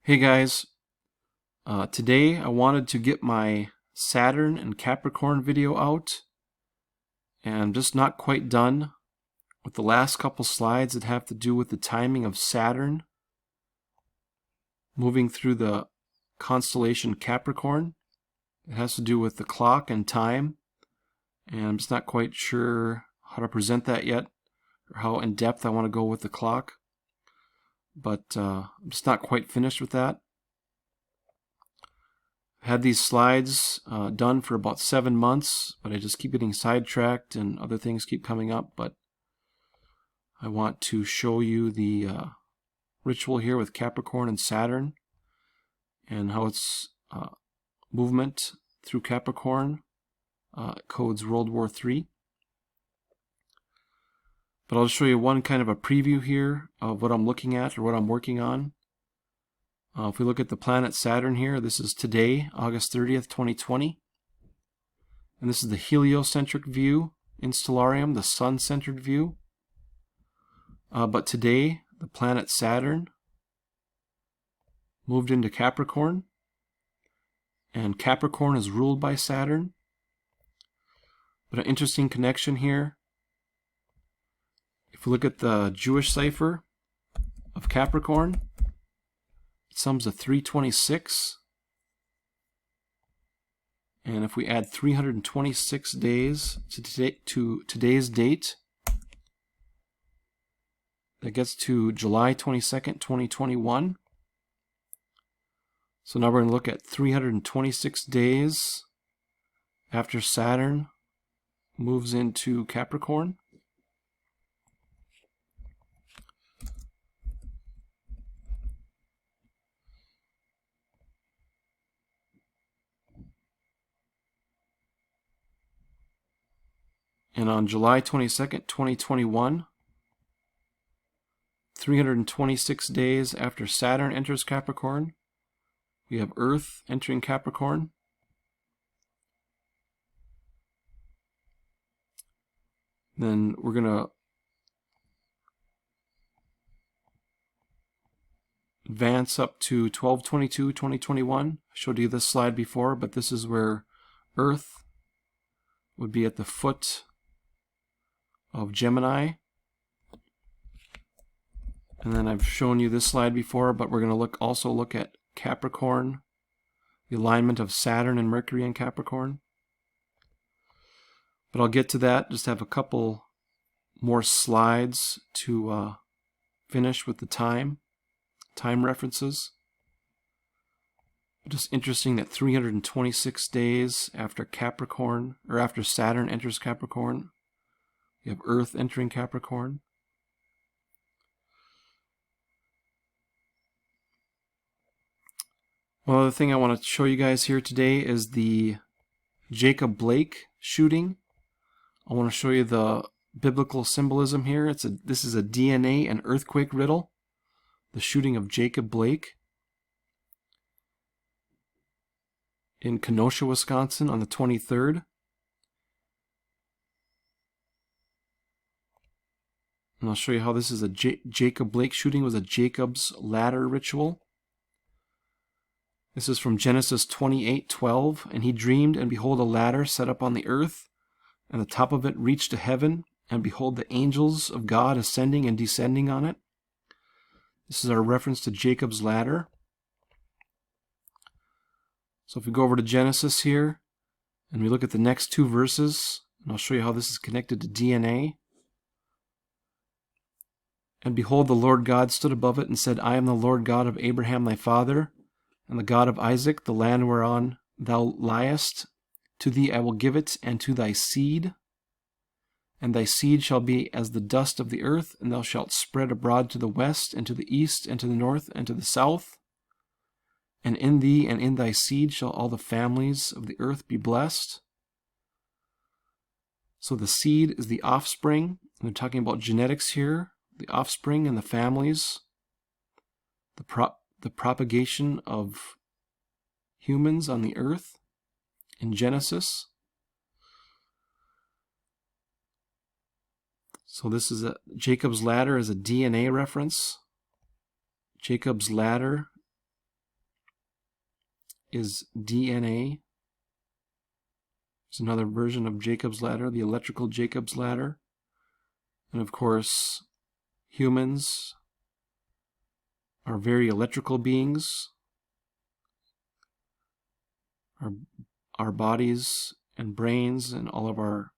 Hey guys, today I wanted to get my Saturn and Capricorn video out, and I'm just not quite done with the last couple slides that have to do with the timing of Saturn moving through the constellation Capricorn. It has to do with the clock and time, and I'm just not quite sure how to present that yet, or how in depth I want to go with the clock, but I'm just not quite finished with that. Had these slides done for about 7 months, but I just keep getting sidetracked and other things keep coming up. But I want to show you the ritual here with Capricorn and Saturn and how its movement through Capricorn codes World War III. But I'll show you one kind of a preview here of what I'm looking at or what I'm working on. If we look at the planet Saturn here, this is today, August 30th, 2020. And this is the heliocentric view in Stellarium, the sun-centered view. But today, the planet Saturn moved into Capricorn. And Capricorn is ruled by Saturn. But an interesting connection here. If we look at the Jewish cipher of Capricorn, it sums to 326, and if we add 326 days to today's date, that gets to July 22nd, 2021. So now we're going to look at 326 days after Saturn moves into Capricorn. And on July 22nd, 2021, 326 days after Saturn enters Capricorn, we have Earth entering Capricorn. Then we're going to advance up to 12/22/2021. I showed you this slide before, but this is where Earth would be at the foot of Gemini. And then I've shown you this slide before, but we're going to also look at Capricorn, the alignment of Saturn and Mercury in Capricorn. But I'll get to that. Just have a couple more slides to finish with the time references. Just interesting that 326 days after Capricorn, or after Saturn enters Capricorn, you have Earth entering Capricorn. One other thing I want to show you guys here today is the Jacob Blake shooting. I want to show you the biblical symbolism here. This is a DNA and earthquake riddle. The shooting of Jacob Blake in Kenosha, Wisconsin on the 23rd. And I'll show you how this is a Jacob Blake shooting was a Jacob's ladder ritual. This is from Genesis 28:12. And he dreamed, and behold, a ladder set up on the earth, and the top of it reached to heaven, and behold, the angels of God ascending and descending on it. This is our reference to Jacob's ladder. So if we go over to Genesis here, and we look at the next two verses, and I'll show you how this is connected to DNA. And behold, the Lord God stood above it and said, I am the Lord God of Abraham thy father, and the God of Isaac, the land whereon thou liest. To thee I will give it, and to thy seed. And thy seed shall be as the dust of the earth, and thou shalt spread abroad to the west, and to the east, and to the north, and to the south. And in thee and in thy seed shall all the families of the earth be blessed. So the seed is the offspring. And they're talking about genetics here. The offspring and the families, the propagation of humans on the earth in Genesis. So this is Jacob's ladder is a DNA reference. Jacob's ladder is DNA. It's another version of Jacob's ladder, the electrical Jacob's ladder. And of course, humans are very electrical beings. Our bodies and brains and all of our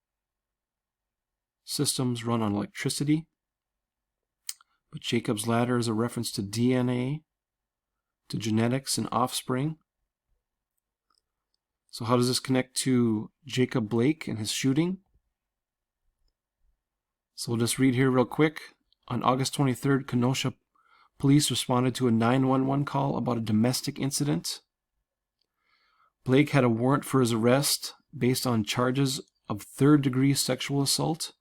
systems run on electricity. But Jacob's ladder is a reference to DNA, to genetics and offspring. So how does this connect to Jacob Blake and his shooting? So we'll just read here real quick. On August 23rd, Kenosha police responded to a 911 call about a domestic incident. Blake had a warrant for his arrest based on charges of third-degree sexual assault.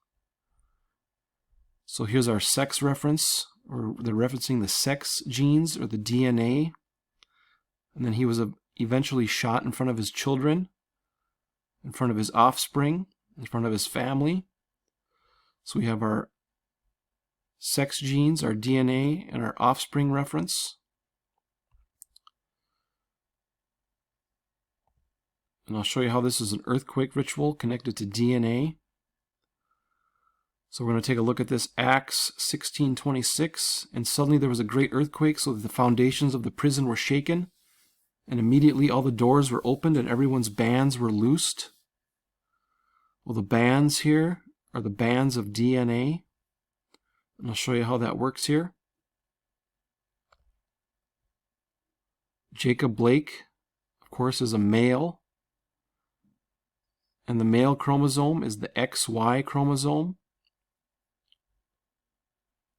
So here's our sex reference, or they're referencing the sex genes or the DNA. And then he was eventually shot in front of his children, in front of his offspring, in front of his family. So we have our sex genes, our DNA, and our offspring reference. And I'll show you how this is an earthquake ritual connected to DNA. So we're going to take a look at this Acts 16:26. And suddenly there was a great earthquake, so that the foundations of the prison were shaken. And immediately all the doors were opened and everyone's bands were loosed. Well, the bands here are the bands of DNA. And I'll show you how that works here. Jacob Blake, of course, is a male. And the male chromosome is the XY chromosome.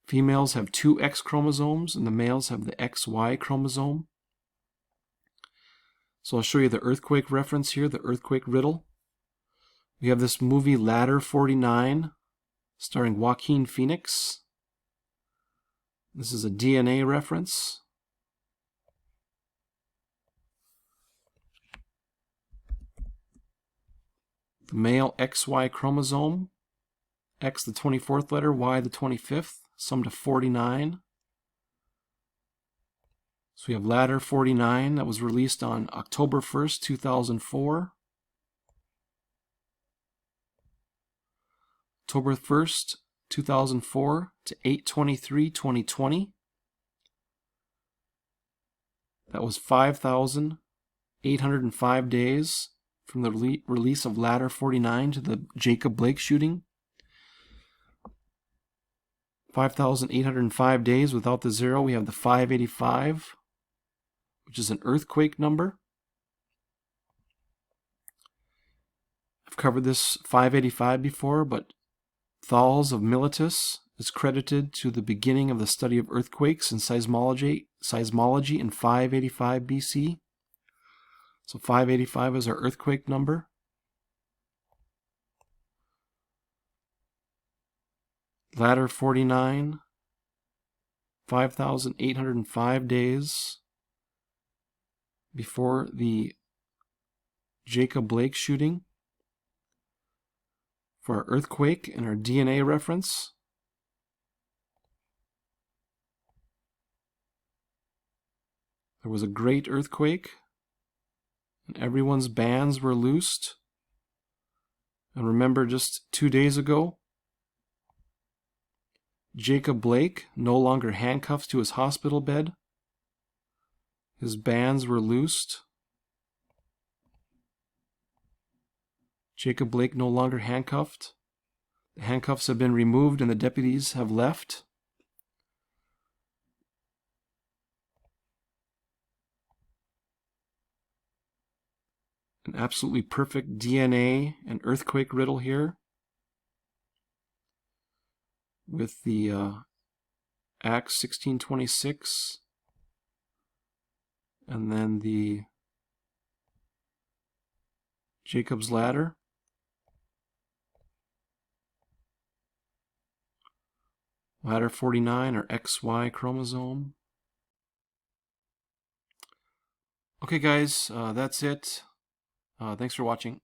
Females have two X chromosomes and the males have the XY chromosome. So I'll show you the earthquake reference here, the earthquake riddle. We have this movie Ladder 49, starring Joaquin Phoenix. This is a DNA reference. The male XY chromosome, X the 24th letter, Y the 25th, sum to 49. So we have Ladder 49 that was released on October 1st, 2004. October 1st, 2004 to 8/23/2020. That was 5,805 days from the release of Ladder 49 to the Jacob Blake shooting. 5,805 days without the zero. We have the 585, which is an earthquake number. I've covered this 585 before, but Thales of Miletus is credited to the beginning of the study of earthquakes and seismology in 585 BC. So 585 is our earthquake number. Ladder 49, 5,805 days before the Jacob Blake shooting. For our earthquake and our DNA reference. There was a great earthquake, and everyone's bands were loosed. And remember, just 2 days ago, Jacob Blake, no longer handcuffed to his hospital bed. His bands were loosed. Jacob Blake no longer handcuffed. The handcuffs have been removed and the deputies have left. An absolutely perfect DNA and earthquake riddle here with the Acts 16:26 and then the Jacob's ladder. Ladder 49 or XY chromosome. Okay guys, that's it. Thanks for watching.